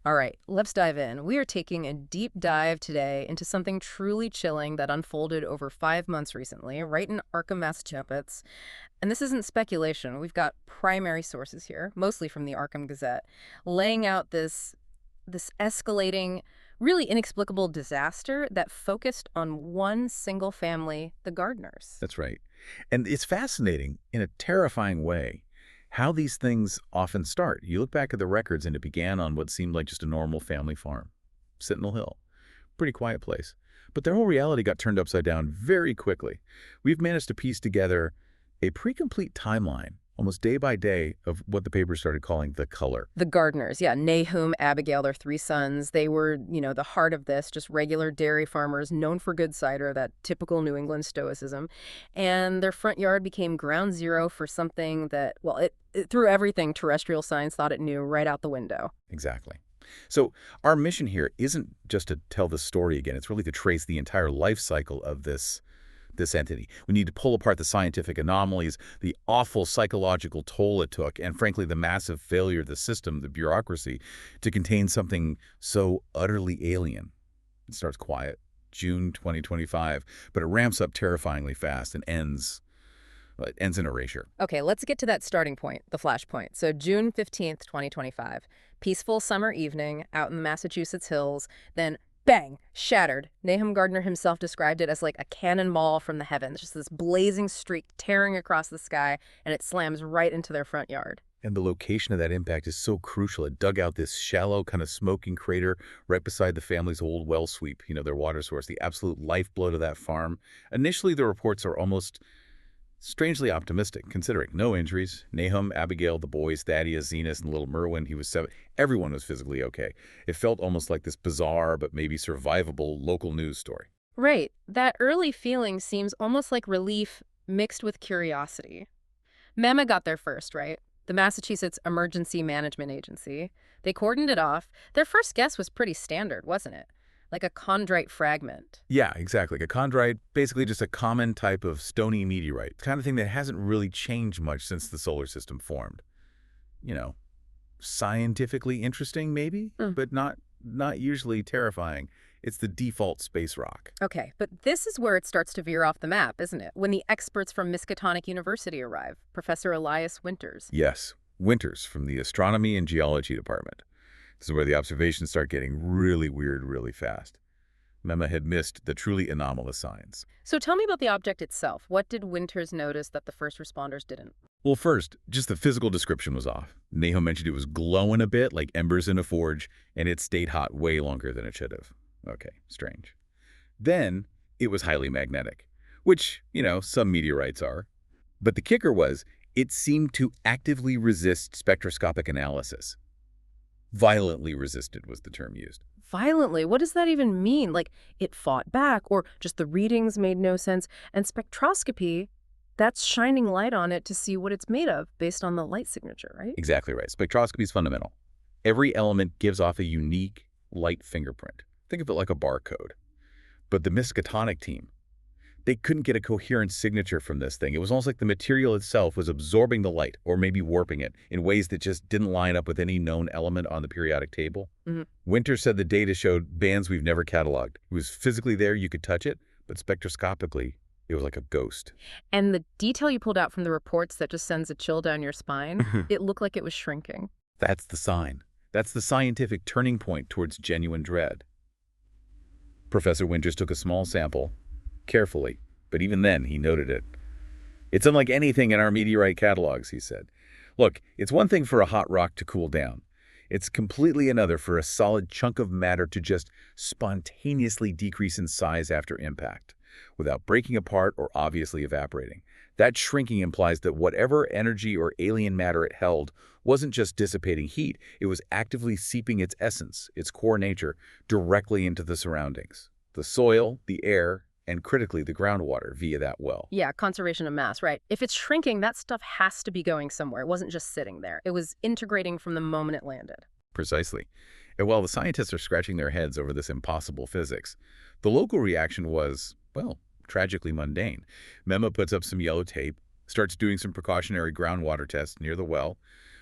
All right, let's dive in. We are taking a deep dive today into something truly chilling that unfolded over 5 months recently, right in Arkham, Massachusetts. And this isn't speculation. We've got primary sources here, mostly from the Arkham Gazette, laying out this escalating, really inexplicable disaster that focused on one single family, the Gardners. That's right. And it's fascinating in a terrifying way how these things often start. You look back at the records and it began on what seemed like just a normal family farm. Sentinel Hill. Pretty quiet place. But their whole reality got turned upside down very quickly. We've managed to piece together a pretty complete timeline, almost day by day, of what the paper started calling the color. The Gardners, yeah, Nahum, Abigail, their three sons, they were, the heart of this, just regular dairy farmers known for good cider, that typical New England stoicism. And their front yard became ground zero for something that, well, it threw everything terrestrial science thought it knew right out the window. Exactly. So our mission here isn't just to tell the story again. It's really to trace the entire life cycle of this entity. We need to pull apart the scientific anomalies, the awful psychological toll it took, and frankly, the massive failure of the system, the bureaucracy, to contain something so utterly alien. It starts quiet, June 2025, but it ramps up terrifyingly fast and ends in erasure. Okay, let's get to that starting point, the flashpoint. So June 15th, 2025, peaceful summer evening out in the Massachusetts hills, then bang, shattered. Nahum Gardner himself described it as like a cannonball from the heavens, just this blazing streak tearing across the sky, and it slams right into their front yard. And the location of that impact is so crucial. It dug out this shallow kind of smoking crater right beside the family's old well sweep, their water source, the absolute lifeblood of that farm. Initially, the reports are almost strangely optimistic, considering no injuries. Nahum, Abigail, the boys, Thaddeus, Zenas, and little Merwin, he was 7. Everyone was physically okay. It felt almost like this bizarre but maybe survivable local news story. Right. That early feeling seems almost like relief mixed with curiosity. MEMA got there first, right? The Massachusetts Emergency Management Agency. They cordoned it off. Their first guess was pretty standard, wasn't it? Like a chondrite fragment. Yeah, exactly. A chondrite, basically just a common type of stony meteorite. The kind of thing that hasn't really changed much since the solar system formed. Scientifically interesting maybe, but not usually terrifying. It's the default space rock. Okay, but this is where it starts to veer off the map, isn't it? When the experts from Miskatonic University arrive, Professor Elias Winters. Yes, Winters from the Astronomy and Geology Department. This is where the observations start getting really weird really fast. MEMA had missed the truly anomalous signs. So tell me about the object itself. What did Winters notice that the first responders didn't? Well, first, just the physical description was off. Nahum mentioned it was glowing a bit like embers in a forge, and it stayed hot way longer than it should have. Okay, strange. Then, it was highly magnetic, which, some meteorites are. But the kicker was, it seemed to actively resist spectroscopic analysis. Violently resisted was the term used. Violently? What does that even mean? Like, it fought back, or just the readings made no sense? And spectroscopy, that's shining light on it to see what it's made of based on the light signature, right? Exactly right. Spectroscopy is fundamental. Every element gives off a unique light fingerprint. Think of it like a barcode. But the Miskatonic team, they couldn't get a coherent signature from this thing. It was almost like the material itself was absorbing the light, or maybe warping it, in ways that just didn't line up with any known element on the periodic table. Winter said the data showed bands we've never cataloged. It was physically there, you could touch it, but spectroscopically, it was like a ghost. And the detail you pulled out from the reports that just sends a chill down your spine, it looked like it was shrinking. That's the sign. That's the scientific turning point towards genuine dread. Professor Winters took a small sample, carefully, but even then he noted it. It's unlike anything in our meteorite catalogs, he said. Look, it's one thing for a hot rock to cool down. It's completely another for a solid chunk of matter to just spontaneously decrease in size after impact, without breaking apart or obviously evaporating. That shrinking implies that whatever energy or alien matter it held wasn't just dissipating heat, it was actively seeping its essence, its core nature, directly into the surroundings. The soil, the air, and critically the groundwater via that well. Yeah, conservation of mass, right. If it's shrinking, that stuff has to be going somewhere. It wasn't just sitting there. It was integrating from the moment it landed. Precisely. And while the scientists are scratching their heads over this impossible physics, the local reaction was, well, tragically mundane. MEMA puts up some yellow tape, starts doing some precautionary groundwater tests near the well,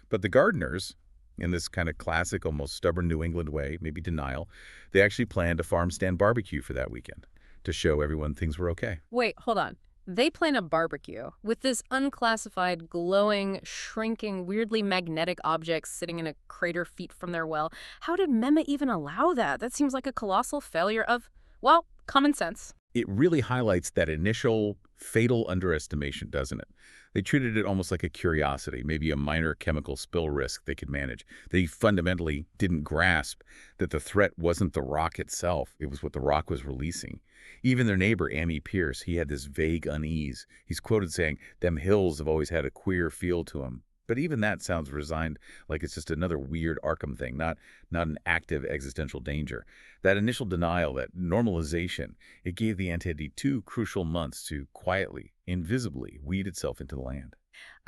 but the Gardners, In this kind of classic, almost stubborn New England way, maybe denial, they actually planned a farm stand barbecue for that weekend to show everyone things were okay. Wait, hold on. They plan a barbecue with this unclassified, glowing, shrinking, weirdly magnetic object sitting in a crater feet from their well. How did Mema even allow that? That seems like a colossal failure of, well, common sense. It really highlights that initial fatal underestimation, doesn't it? They treated it almost like a curiosity, maybe a minor chemical spill risk they could manage. They fundamentally didn't grasp that the threat wasn't the rock itself, it was what the rock was releasing. Even their neighbor, Amy Pierce, he had this vague unease. He's quoted saying, "Them hills have always had a queer feel to them." But even that sounds resigned, like it's just another weird Arkham thing, not an active existential danger. That initial denial, that normalization, it gave the entity 2 crucial months to quietly, invisibly weed itself into the land.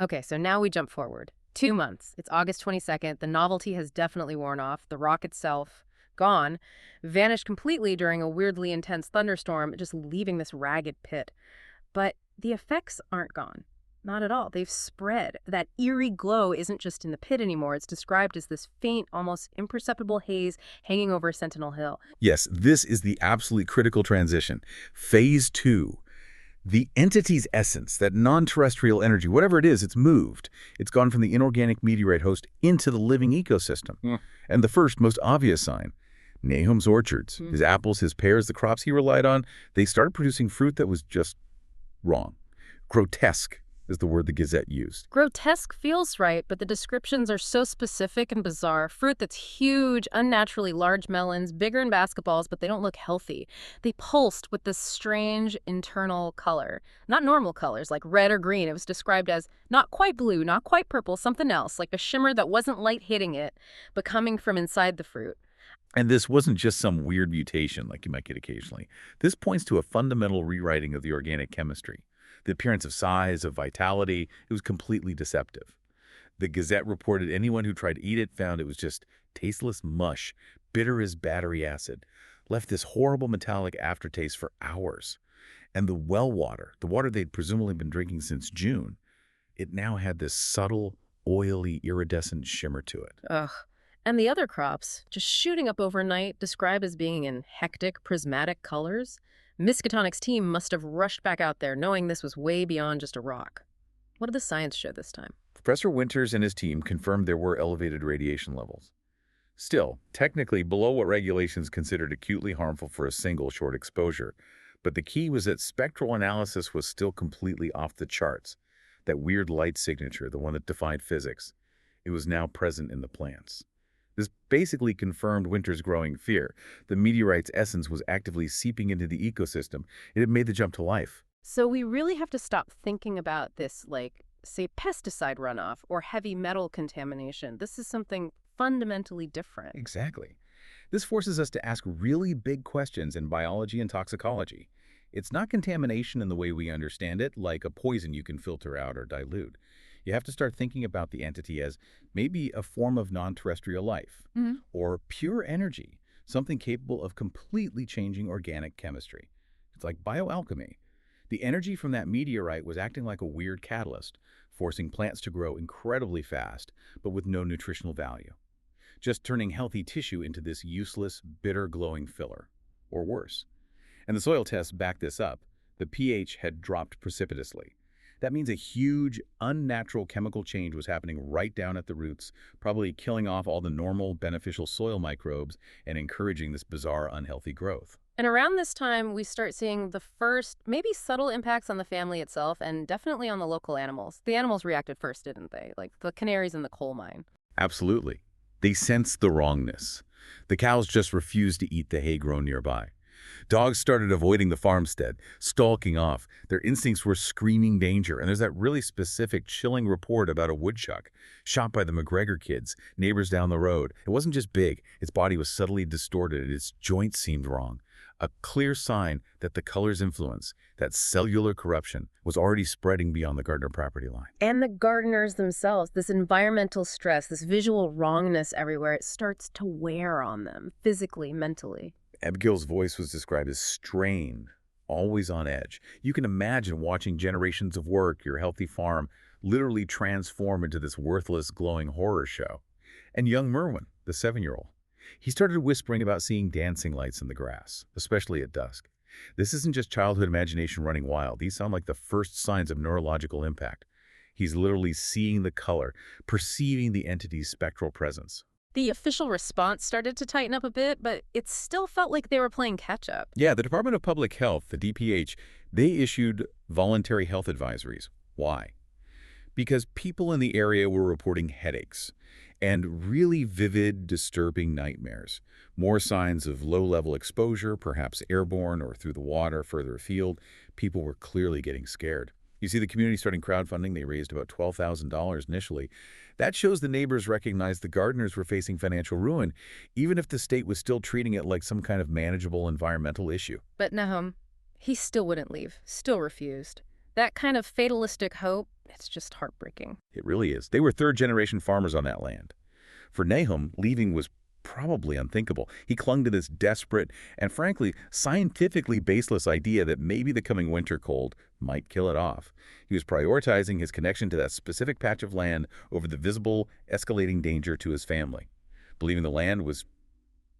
Okay, so now we jump forward. 2 months. It's August 22nd. The novelty has definitely worn off. The rock itself, gone, vanished completely during a weirdly intense thunderstorm, just leaving this ragged pit. But the effects aren't gone. Not at all. They've spread. That eerie glow isn't just in the pit anymore. It's described as this faint, almost imperceptible haze hanging over Sentinel Hill. Yes, this is the absolutely critical transition. Phase 2. The entity's essence, that non-terrestrial energy, whatever it is, it's moved. It's gone from the inorganic meteorite host into the living ecosystem. And the first, most obvious sign, Nahum's orchards, his apples, his pears, the crops he relied on, they started producing fruit that was just wrong. Grotesque is the word the Gazette used. Grotesque feels right, but the descriptions are so specific and bizarre. Fruit that's huge, unnaturally large melons, bigger than basketballs, but they don't look healthy. They pulsed with this strange internal color. Not normal colors like red or green. It was described as not quite blue, not quite purple, something else, like a shimmer that wasn't light hitting it, but coming from inside the fruit. And this wasn't just some weird mutation like you might get occasionally. This points to a fundamental rewriting of the organic chemistry. The appearance of size, of vitality, it was completely deceptive. The Gazette reported anyone who tried to eat it found it was just tasteless mush, bitter as battery acid, left this horrible metallic aftertaste for hours. And the well water, the water they'd presumably been drinking since June, it now had this subtle, oily, iridescent shimmer to it. Ugh. And the other crops, just shooting up overnight, described as being in hectic, prismatic colors. Miskatonic's team must have rushed back out there knowing this was way beyond just a rock. What did the science show this time? Professor Winters and his team confirmed there were elevated radiation levels. Still, technically below what regulations considered acutely harmful for a single short exposure. But the key was that spectral analysis was still completely off the charts. That weird light signature, the one that defied physics, it was now present in the plants. This basically confirmed Winter's growing fear. The meteorite's essence was actively seeping into the ecosystem. It had made the jump to life. So we really have to stop thinking about this like, say, pesticide runoff or heavy metal contamination. This is something fundamentally different. Exactly. This forces us to ask really big questions in biology and toxicology. It's not contamination in the way we understand it, like a poison you can filter out or dilute. You have to start thinking about the entity as maybe a form of non-terrestrial life or pure energy, something capable of completely changing organic chemistry. It's like bioalchemy. The energy from that meteorite was acting like a weird catalyst, forcing plants to grow incredibly fast, but with no nutritional value. Just turning healthy tissue into this useless, bitter, glowing filler, or worse. And the soil tests backed this up. The pH had dropped precipitously. That means a huge, unnatural chemical change was happening right down at the roots, probably killing off all the normal, beneficial soil microbes and encouraging this bizarre, unhealthy growth. And around this time, we start seeing the first, maybe subtle impacts on the family itself and definitely on the local animals. The animals reacted first, didn't they? Like the canaries in the coal mine. Absolutely. They sensed the wrongness. The cows just refused to eat the hay grown nearby. Dogs started avoiding the farmstead, stalking off. Their instincts were screaming danger. And there's that really specific, chilling report about a woodchuck shot by the McGregor kids, neighbors down the road. It wasn't just big. Its body was subtly distorted. Its joints seemed wrong. A clear sign that the color's influence, that cellular corruption, was already spreading beyond the Gardner property line. And the gardeners themselves, this environmental stress, this visual wrongness everywhere, it starts to wear on them, physically, mentally. Abigail's voice was described as strained, always on edge. You can imagine watching generations of work, your healthy farm, literally transform into this worthless, glowing horror show. And young Merwin, the 7-year-old, he started whispering about seeing dancing lights in the grass, especially at dusk. This isn't just childhood imagination running wild. These sound like the first signs of neurological impact. He's literally seeing the color, perceiving the entity's spectral presence. The official response started to tighten up a bit, but it still felt like they were playing catch-up. Yeah, the Department of Public Health, the DPH, they issued voluntary health advisories. Why? Because people in the area were reporting headaches and really vivid, disturbing nightmares. More signs of low-level exposure, perhaps airborne or through the water further afield. People were clearly getting scared. You see, the community starting crowdfunding. They raised about $12,000 initially. That shows the neighbors recognized the gardeners were facing financial ruin, even if the state was still treating it like some kind of manageable environmental issue. But Nahum, he still wouldn't leave, still refused. That kind of fatalistic hope, it's just heartbreaking. It really is. They were third-generation farmers on that land. For Nahum, leaving was probably unthinkable. He clung to this desperate and, frankly, scientifically baseless idea that maybe the coming winter cold might kill it off. He was prioritizing his connection to that specific patch of land over the visible, escalating danger to his family. Believing the land was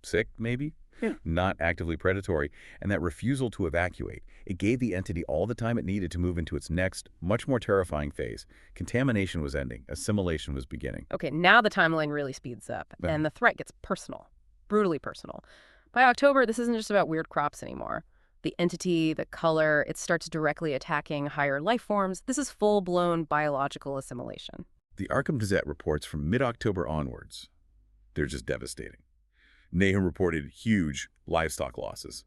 sick, maybe? Yeah. Not actively predatory, and that refusal to evacuate. It gave the entity all the time it needed to move into its next, much more terrifying phase. Contamination was ending. Assimilation was beginning. Okay, now the timeline really speeds up, and the threat gets personal, brutally personal. By October, this isn't just about weird crops anymore. The entity, the color, it starts directly attacking higher life forms. This is full-blown biological assimilation. The Arkham Gazette reports from mid-October onwards. They're just devastating. Nahum reported huge livestock losses.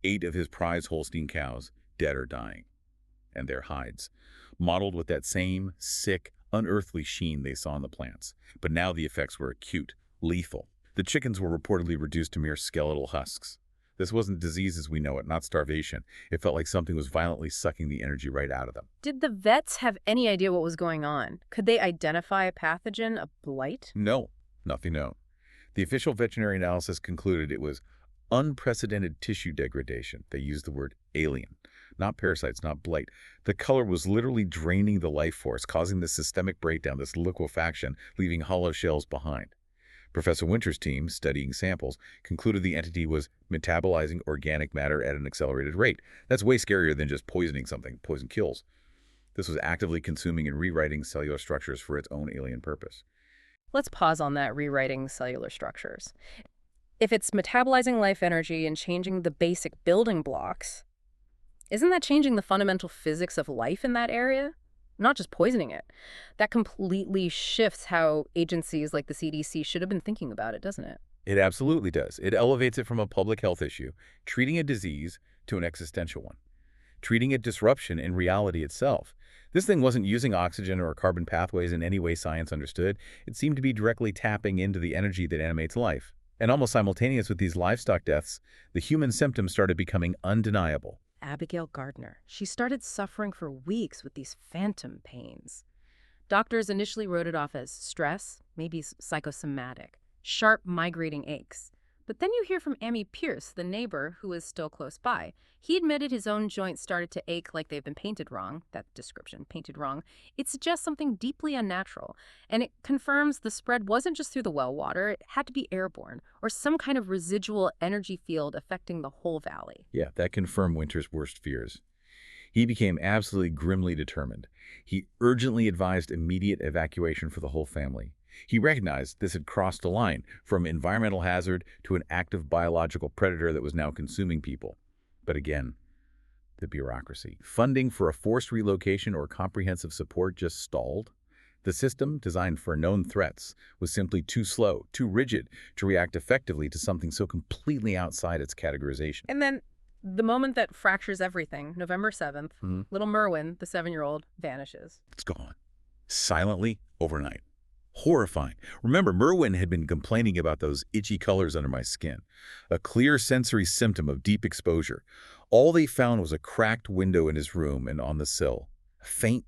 8 of his prize Holstein cows dead or dying. And their hides, mottled with that same sick, unearthly sheen they saw in the plants. But now the effects were acute, lethal. The chickens were reportedly reduced to mere skeletal husks. This wasn't disease as we know it, not starvation. It felt like something was violently sucking the energy right out of them. Did the vets have any idea what was going on? Could they identify a pathogen, a blight? No, nothing known. The official veterinary analysis concluded it was unprecedented tissue degradation. They used the word alien. Not parasites, not blight. The color was literally draining the life force, causing this systemic breakdown, this liquefaction, leaving hollow shells behind. Professor Winter's team, studying samples, concluded the entity was metabolizing organic matter at an accelerated rate. That's way scarier than just poisoning something. Poison kills. This was actively consuming and rewriting cellular structures for its own alien purpose. Let's pause on that rewriting cellular structures. If it's metabolizing life energy and changing the basic building blocks, isn't that changing the fundamental physics of life in that area? Not just poisoning it. That completely shifts how agencies like the CDC should have been thinking about it, doesn't it? It absolutely does. It elevates it from a public health issue, treating a disease, to an existential one. Treating a disruption in reality itself. This thing wasn't using oxygen or carbon pathways in any way science understood. It seemed to be directly tapping into the energy that animates life. And almost simultaneous with these livestock deaths, the human symptoms started becoming undeniable. Abigail Gardner. She started suffering for weeks with these phantom pains. Doctors initially wrote it off as stress, maybe psychosomatic, sharp migrating aches. But then you hear from Amy Pierce, the neighbor who is still close by. He admitted his own joints started to ache like they've been painted wrong. That description, painted wrong. It suggests something deeply unnatural. And it confirms the spread wasn't just through the well water. It had to be airborne or some kind of residual energy field affecting the whole valley. Yeah, that confirmed Winter's worst fears. He became absolutely grimly determined. He urgently advised immediate evacuation for the whole family. He recognized this had crossed a line from environmental hazard to an active biological predator that was now consuming people. But again, the bureaucracy. Funding for a forced relocation or comprehensive support just stalled. The system, designed for known threats, was simply too slow, too rigid to react effectively to something so completely outside its categorization. And then the moment that fractures everything, November 7th, little Merwin, the 7-year-old, vanishes. It's gone. Silently, overnight. Horrifying. Remember, Merwin had been complaining about those itchy colors under my skin, a clear sensory symptom of deep exposure. All they found was a cracked window in his room and on the sill. Faint,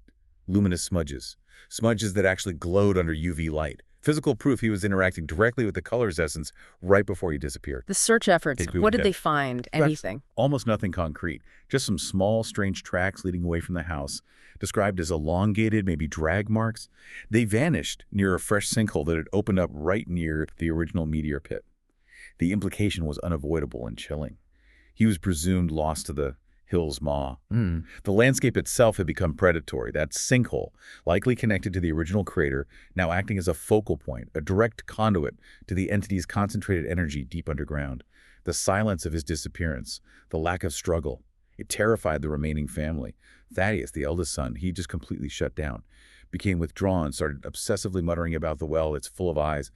luminous smudges. Smudges that actually glowed under UV light. Physical proof he was interacting directly with the color's essence right before he disappeared. The search efforts, what did they find? That's Anything? almost nothing concrete, just some small, strange tracks leading away from the house, described as elongated, maybe drag marks. They vanished near a fresh sinkhole that had opened up right near the original meteor pit. The implication was unavoidable and chilling. He was presumed lost to the hill's maw. The landscape itself had become predatory. That sinkhole, likely connected to the original crater, now acting as a focal point, a direct conduit to the entity's concentrated energy deep underground. The silence of his disappearance, the lack of struggle, it terrified the remaining family. Thaddeus, the eldest son, he just completely shut down, became withdrawn, started obsessively muttering about the well, it's full of eyes.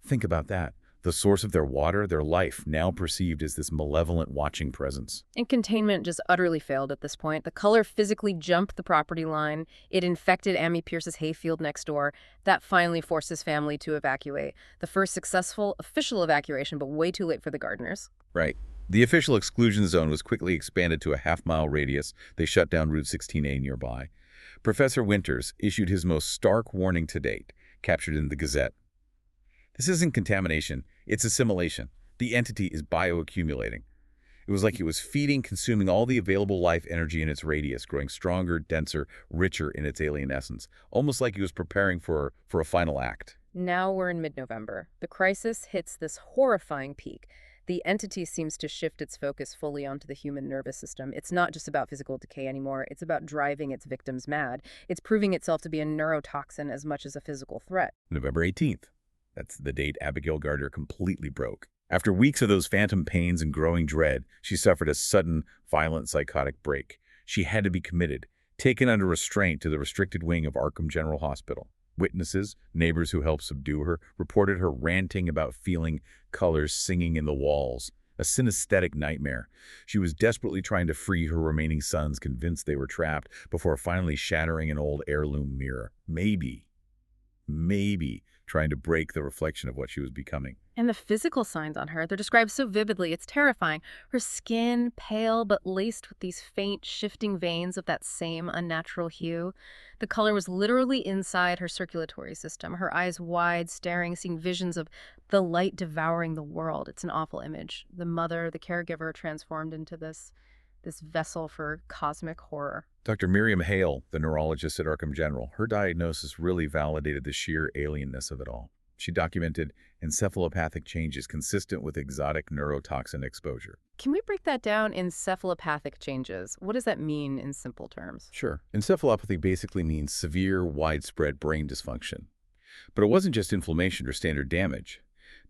Think about that. The source of their water, their life, now perceived as this malevolent watching presence. And containment just utterly failed at this point. The color physically jumped the property line. It infected Amy Pierce's hayfield next door. That finally forced his family to evacuate. The first successful official evacuation, but way too late for the Gardners. Right. The official exclusion zone was quickly expanded to a half-mile radius. They shut down Route 16A nearby. Professor Winters issued his most stark warning to date, captured in the Gazette. This isn't contamination, it's assimilation. The entity is bioaccumulating. It was like it was feeding, consuming all the available life energy in its radius, growing stronger, denser, richer in its alien essence, almost like he was preparing for a final act. Now we're in mid-November. The crisis hits this horrifying peak. The entity seems to shift its focus fully onto the human nervous system. It's not just about physical decay anymore. It's about driving its victims mad. It's proving itself to be a neurotoxin as much as a physical threat. November 18th. That's the date Abigail Gardner completely broke. After weeks of those phantom pains and growing dread, she suffered a sudden, violent psychotic break. She had to be committed, taken under restraint to the restricted wing of Arkham General Hospital. Witnesses, neighbors who helped subdue her, reported her ranting about feeling colors singing in the walls. A synesthetic nightmare. She was desperately trying to free her remaining sons, convinced they were trapped, before finally shattering an old heirloom mirror. Maybe trying to break the reflection of what she was becoming. And the physical signs on her, they're described so vividly, it's terrifying. Her skin, pale but laced with these faint, shifting veins of that same unnatural hue. The color was literally inside her circulatory system, her eyes wide, staring, seeing visions of the light devouring the world. It's an awful image. The mother, the caregiver, transformed into this vessel for cosmic horror. Dr. Miriam Hale, the neurologist at Arkham General, her diagnosis really validated the sheer alienness of it all. She documented encephalopathic changes consistent with exotic neurotoxin exposure. Can we break that down? Encephalopathic changes. What does that mean in simple terms? Sure. Encephalopathy basically means severe, widespread brain dysfunction. But it wasn't just inflammation or standard damage.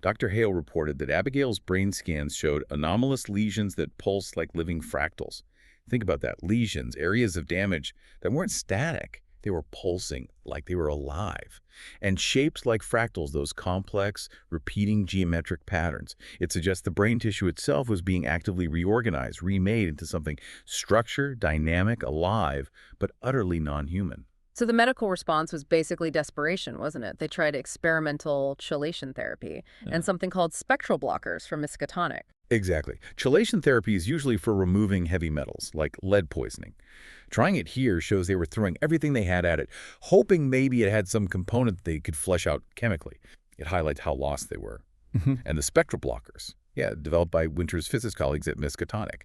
Dr. Hale reported that Abigail's brain scans showed anomalous lesions that pulsed like living fractals. Think about that. Lesions, areas of damage that weren't static. They were pulsing like they were alive. And shapes like fractals, those complex, repeating geometric patterns. It suggests the brain tissue itself was being actively reorganized, remade into something structured, dynamic, alive, but utterly non-human. So the medical response was basically desperation, wasn't it? They tried experimental chelation therapy and something called spectral blockers for miskatonic. Exactly. Chelation therapy is usually for removing heavy metals, like lead poisoning. Trying it here shows they were throwing everything they had at it, hoping maybe it had some component that they could flesh out chemically. It highlights how lost they were. And the spectral blockers, developed by Winters' physics colleagues at Miskatonic.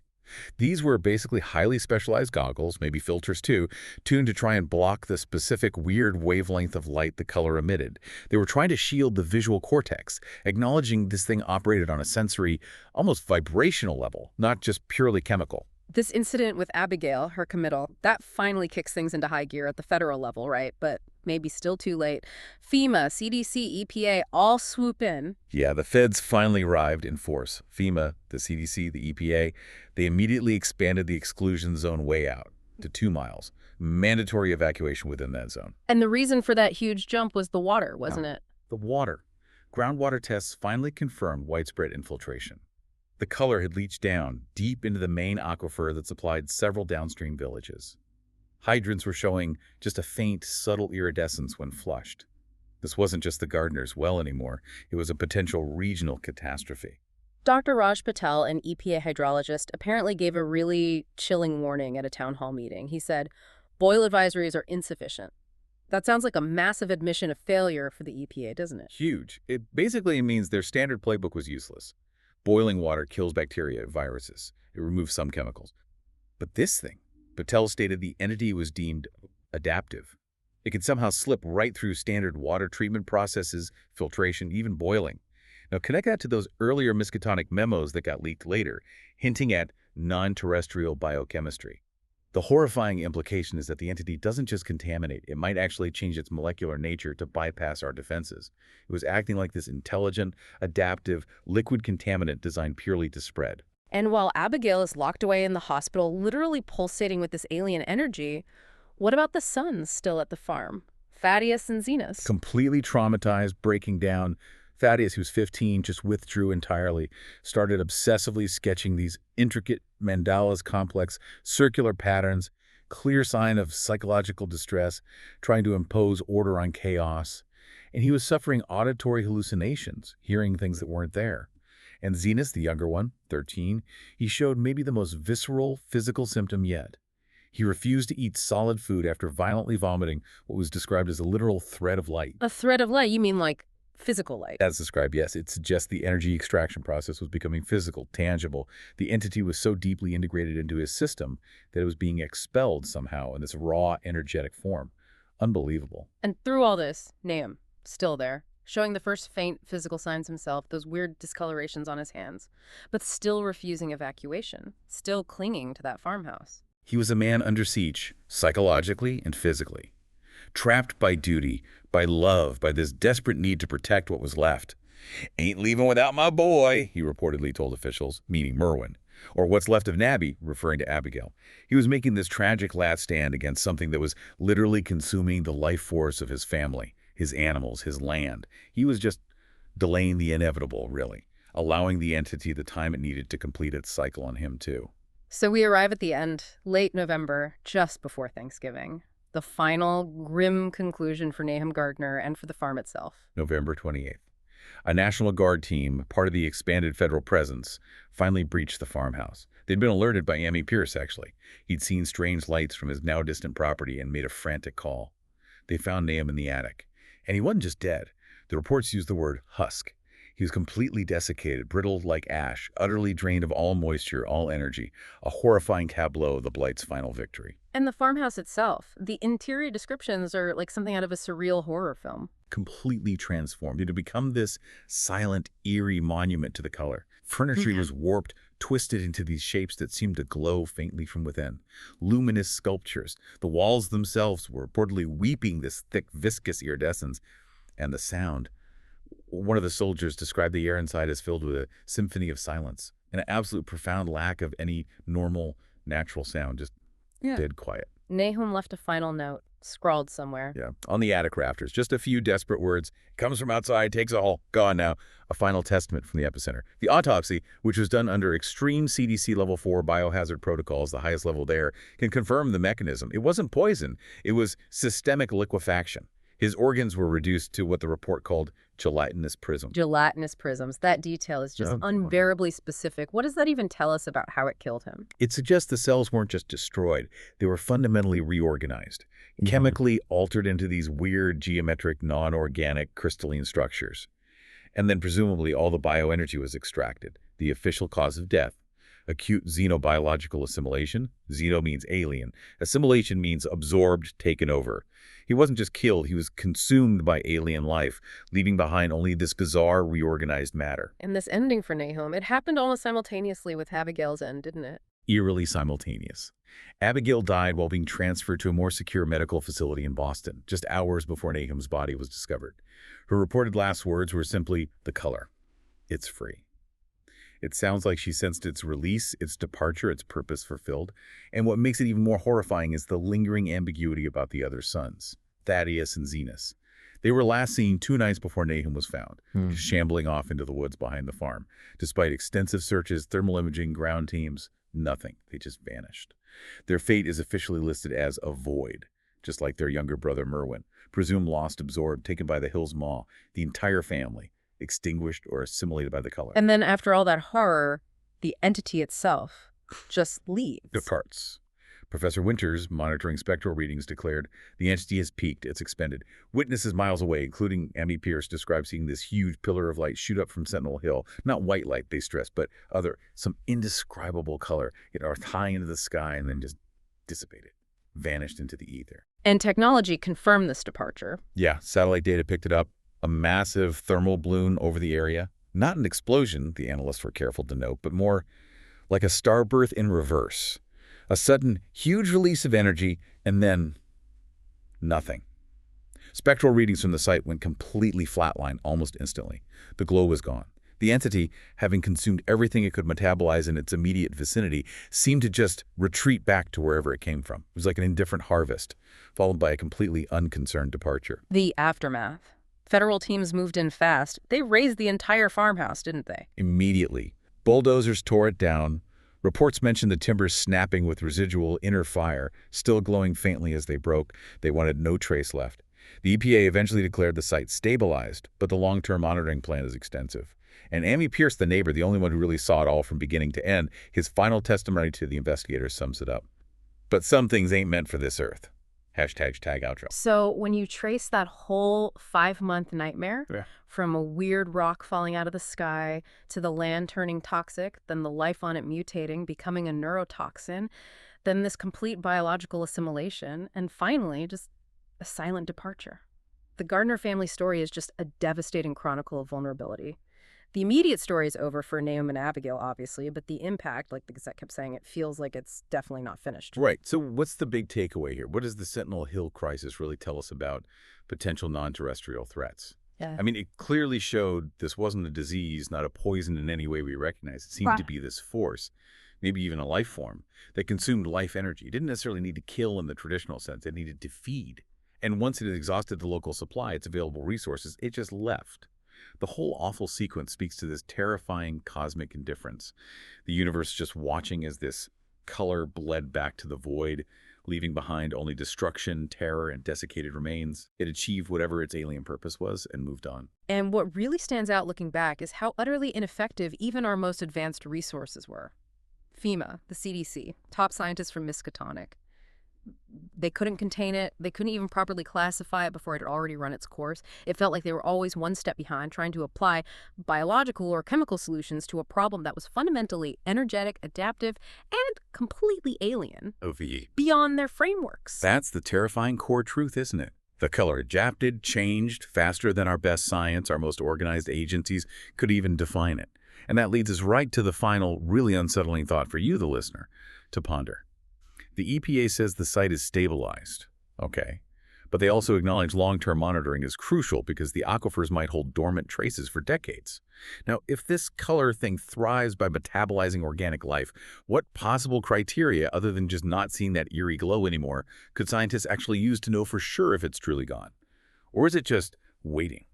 These were basically highly specialized goggles, maybe filters too, tuned to try and block the specific weird wavelength of light the color emitted. They were trying to shield the visual cortex, acknowledging this thing operated on a sensory, almost vibrational level, not just purely chemical. This incident with Abigail, her committal, that finally kicks things into high gear at the federal level, right? But maybe still too late. FEMA, CDC, EPA all swoop in. Yeah, the feds finally arrived in force. FEMA, the CDC, the EPA, they immediately expanded the exclusion zone way out to 2 miles. Mandatory evacuation within that zone. And the reason for that huge jump was the water, wasn't it? The water. Groundwater tests finally confirmed widespread infiltration. The color had leached down deep into the main aquifer that supplied several downstream villages. Hydrants were showing just a faint, subtle iridescence when flushed. This wasn't just the Gardners' well anymore. It was a potential regional catastrophe. Dr. Raj Patel, an EPA hydrologist, apparently gave a really chilling warning at a town hall meeting. He said, boil advisories are insufficient. That sounds like a massive admission of failure for the EPA, doesn't it? Huge. It basically means their standard playbook was useless. Boiling water kills bacteria, viruses. It removes some chemicals. But this thing, Patel stated the entity was deemed adaptive. It could somehow slip right through standard water treatment processes, filtration, even boiling. Now connect that to those earlier Miskatonic memos that got leaked later, hinting at non-terrestrial biochemistry. The horrifying implication is that the entity doesn't just contaminate, it might actually change its molecular nature to bypass our defenses. It was acting like this intelligent, adaptive, liquid contaminant designed purely to spread. And while Abigail is locked away in the hospital, literally pulsating with this alien energy, what about the sons still at the farm? Thaddeus and Zenas. Completely traumatized, breaking down. Thaddeus, who's 15, just withdrew entirely, started obsessively sketching these intricate mandalas, complex circular patterns, clear sign of psychological distress, trying to impose order on chaos. And he was suffering auditory hallucinations, hearing things that weren't there. And Zenas, the younger one, 13, he showed maybe the most visceral physical symptom yet. He refused to eat solid food after violently vomiting what was described as a literal thread of light. A thread of light? You mean like physical light? As described, yes. It suggests the energy extraction process was becoming physical, tangible. The entity was so deeply integrated into his system that it was being expelled somehow in this raw, energetic form. Unbelievable. And through all this, Nahum, still there, showing the first faint physical signs himself, those weird discolorations on his hands, but still refusing evacuation, still clinging to that farmhouse. He was a man under siege, psychologically and physically. Trapped by duty, by love, by this desperate need to protect what was left. "Ain't leaving without my boy," he reportedly told officials, meaning Merwin. Or what's left of Nabby, referring to Abigail. He was making this tragic last stand against something that was literally consuming the life force of his family, his animals, his land. He was just delaying the inevitable, really, allowing the entity the time it needed to complete its cycle on him, too. So we arrive at the end, late November, just before Thanksgiving. The final grim conclusion for Nahum Gardner and for the farm itself. November 28th. A National Guard team, part of the expanded federal presence, finally breached the farmhouse. They'd been alerted by Amy Pierce, actually. He'd seen strange lights from his now-distant property and made a frantic call. They found Nahum in the attic. And he wasn't just dead. The reports used the word husk. He was completely desiccated, brittle like ash, utterly drained of all moisture, all energy. A horrifying tableau of the Blight's final victory. And the farmhouse itself, the interior descriptions are like something out of a surreal horror film. Completely transformed. It had become this silent, eerie monument to the color. Furniture was warped, twisted into these shapes that seemed to glow faintly from within. Luminous sculptures. The walls themselves were reportedly weeping this thick, viscous iridescence. And the sound. One of the soldiers described the air inside as filled with a symphony of silence. An absolute profound lack of any normal, natural sound. Just dead quiet. Nahum left a final note, scrawled somewhere. Yeah, on the attic rafters. Just a few desperate words. Comes from outside, takes all. Gone now. A final testament from the epicenter. The autopsy, which was done under extreme CDC Level 4 biohazard protocols, the highest level there, can confirm the mechanism. It wasn't poison. It was systemic liquefaction. His organs were reduced to what the report called gelatinous prisms. Gelatinous prisms. That detail is just unbearably specific. What does that even tell us about how it killed him? It suggests the cells weren't just destroyed. They were fundamentally reorganized, chemically altered into these weird, geometric, non-organic, crystalline structures. And then presumably all the bioenergy was extracted. The official cause of death. Acute xenobiological assimilation. Xeno means alien. Assimilation means absorbed, taken over. He wasn't just killed, he was consumed by alien life, leaving behind only this bizarre, reorganized matter. And this ending for Nahum, it happened almost simultaneously with Abigail's end, didn't it? Eerily simultaneous. Abigail died while being transferred to a more secure medical facility in Boston, just hours before Nahum's body was discovered. Her reported last words were simply, "The color. It's free." It sounds like she sensed its release, its departure, its purpose fulfilled. And what makes it even more horrifying is the lingering ambiguity about the other sons, Thaddeus and Zenas. They were last seen 2 nights before Nahum was found, shambling off into the woods behind the farm. Despite extensive searches, thermal imaging, ground teams, nothing. They just vanished. Their fate is officially listed as a void, just like their younger brother Merwin, presumed lost, absorbed, taken by the hill's maw, the entire family. Extinguished or assimilated by the color. And then after all that horror, the entity itself just leaves. Departs. Professor Winters, monitoring spectral readings, declared the entity has peaked, it's expended. Witnesses miles away, including Amy Pierce, described seeing this huge pillar of light shoot up from Sentinel Hill. Not white light, they stressed, but some indescribable color. It arced high into the sky and then just dissipated, vanished into the ether. And technology confirmed this departure. Yeah, satellite data picked it up. A massive thermal balloon over the area. Not an explosion, the analysts were careful to note, but more like a star birth in reverse. A sudden, huge release of energy, and then nothing. Spectral readings from the site went completely flatline almost instantly. The glow was gone. The entity, having consumed everything it could metabolize in its immediate vicinity, seemed to just retreat back to wherever it came from. It was like an indifferent harvest, followed by a completely unconcerned departure. The aftermath. Federal teams moved in fast. They razed the entire farmhouse, didn't they? Immediately. Bulldozers tore it down. Reports mentioned the timbers snapping with residual inner fire, still glowing faintly as they broke. They wanted no trace left. The EPA eventually declared the site stabilized, but the long-term monitoring plan is extensive. And Amy Pierce, the neighbor, the only one who really saw it all from beginning to end, his final testimony to the investigators sums it up. But some things ain't meant for this earth. #tag outro. So when you trace that whole 5-month nightmare, from a weird rock falling out of the sky to the land turning toxic, then the life on it mutating, becoming a neurotoxin, then this complete biological assimilation, and finally just a silent departure. The Gardner family story is just a devastating chronicle of vulnerability. The immediate story is over for Nahum and Abigail, obviously, but the impact, like the Gazette kept saying, it feels like it's definitely not finished. Right. So what's the big takeaway here? What does the Sentinel Hill crisis really tell us about potential non-terrestrial threats? Yeah. I mean, it clearly showed this wasn't a disease, not a poison in any way we recognize. It seemed to be this force, maybe even a life form, that consumed life energy. It didn't necessarily need to kill in the traditional sense. It needed to feed. And once it had exhausted the local supply, its available resources, it just left. The whole awful sequence speaks to this terrifying cosmic indifference. The universe just watching as this color bled back to the void, leaving behind only destruction, terror, and desiccated remains. It achieved whatever its alien purpose was and moved on. And what really stands out looking back is how utterly ineffective even our most advanced resources were. FEMA, the CDC, top scientists from Miskatonic. They couldn't contain it. They couldn't even properly classify it before it had already run its course. It felt like they were always one step behind, trying to apply biological or chemical solutions to a problem that was fundamentally energetic, adaptive, and completely alien. OVE. Beyond their frameworks. That's the terrifying core truth, isn't it? The color adapted, changed, faster than our best science, our most organized agencies could even define it. And that leads us right to the final, really unsettling thought for you, the listener, to ponder. The EPA says the site is stabilized. Okay. But they also acknowledge long-term monitoring is crucial because the aquifers might hold dormant traces for decades. Now, if this color thing thrives by metabolizing organic life, what possible criteria, other than just not seeing that eerie glow anymore, could scientists actually use to know for sure if it's truly gone? Or is it just waiting?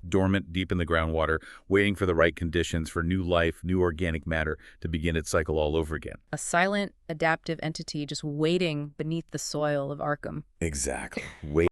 Dormant deep in the groundwater, waiting for the right conditions for new life, new organic matter to begin its cycle all over again. A silent, adaptive entity just waiting beneath the soil of Arkham. Exactly. Wait.